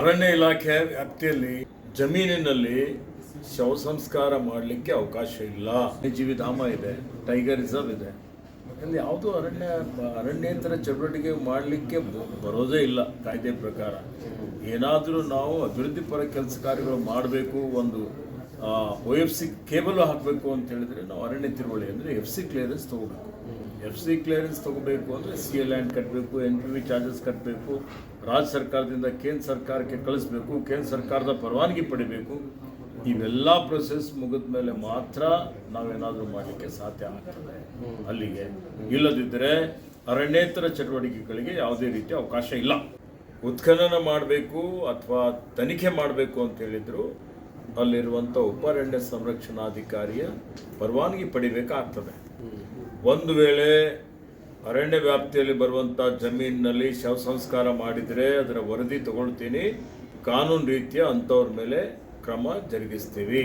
ಅರಣ್ಯ ಇಲಾಖೆ ವ್ಯಾಪ್ತಿಯಲ್ಲಿ ಜಮೀನಿನಲ್ಲಿ ಶವ ಸಂಸ್ಕಾರ ಮಾಡಲಿಕ್ಕೆ ಅವಕಾಶ ಇಲ್ಲ. ಜೀವಿಧಾಮ ಇದೆ, ಟೈಗರ್ ರಿಸರ್ವ್ ಇದೆ, ಅಲ್ಲಿ ಯಾವುದೂ ಅರಣ್ಯೇತರ ಚಟುವಟಿಕೆ ಮಾಡಲಿಕ್ಕೆ ಬರೋದೇ ಇಲ್ಲ ಕಾಯ್ದೆ ಪ್ರಕಾರ. ಏನಾದರೂ ನಾವು ಅಭಿವೃದ್ಧಿ ಪರ ಕೆಲಸ ಕಾರ್ಯಗಳು ಮಾಡಬೇಕು, ಒಂದು OFC ಕೇಬಲ್ ಹಾಕಬೇಕು ಅಂತ ಹೇಳಿದ್ರೆ ನಾವು ಅರಣ್ಯ ತಿರುವಳಿ ಅಂದರೆ FC ಕ್ಲಿಯರೆನ್ಸ್ ತೊಗೋಬೇಕು. FC ಕ್ಲಿಯರೆನ್ಸ್ ತೊಗೋಬೇಕು ಅಂದರೆ CA ಲ್ಯಾಂಡ್ ಕಟ್ಟಬೇಕು, NPV ಚಾರ್ಜಸ್ ಕಟ್ಟಬೇಕು, ರಾಜ್ಯ ಸರ್ಕಾರದಿಂದ ಕೇಂದ್ರ ಸರ್ಕಾರಕ್ಕೆ ಕಳಿಸ್ಬೇಕು, ಕೇಂದ್ರ ಸರ್ಕಾರದ ಪರವಾನಗಿ ಪಡಿಬೇಕು. ಇವೆಲ್ಲ ಪ್ರೊಸೆಸ್ ಮುಗಿದ ಮೇಲೆ ಮಾತ್ರ ನಾವೇನಾದರೂ ಮಾಡಲಿಕ್ಕೆ ಸಾಧ್ಯ ಆಗ್ತದೆ. ಅಲ್ಲಿಗೆ ಇಲ್ಲದಿದ್ದರೆ ಅರಣ್ಯೇತರ ಚಟುವಟಿಕೆಗಳಿಗೆ ಯಾವುದೇ ರೀತಿಯ ಅವಕಾಶ ಇಲ್ಲ. ಉತ್ಖನನ ಮಾಡಬೇಕು ಅಥವಾ ತನಿಖೆ ಮಾಡಬೇಕು ಅಂತ ಹೇಳಿದ್ರು ಅಲ್ಲಿರುವಂಥ ಉಪಾರಣ್ಯ ಸಂರಕ್ಷಣಾಧಿಕಾರಿಯ ಪರವಾನಗಿ ಪಡಿಬೇಕಾಗ್ತದೆ. ಒಂದು ವೇಳೆ ಅರಣ್ಯ ವ್ಯಾಪ್ತಿಯಲ್ಲಿ ಬರುವಂಥ ಜಮೀನಿನಲ್ಲಿ ಶವ ಸಂಸ್ಕಾರ ಮಾಡಿದರೆ ಅದರ ವರದಿ ತಗೊಳ್ತೀನಿ, ಕಾನೂನು ರೀತಿಯ ಅಂಥವ್ರ ಮೇಲೆ ಕ್ರಮ ಜರುಗಿಸ್ತೀವಿ.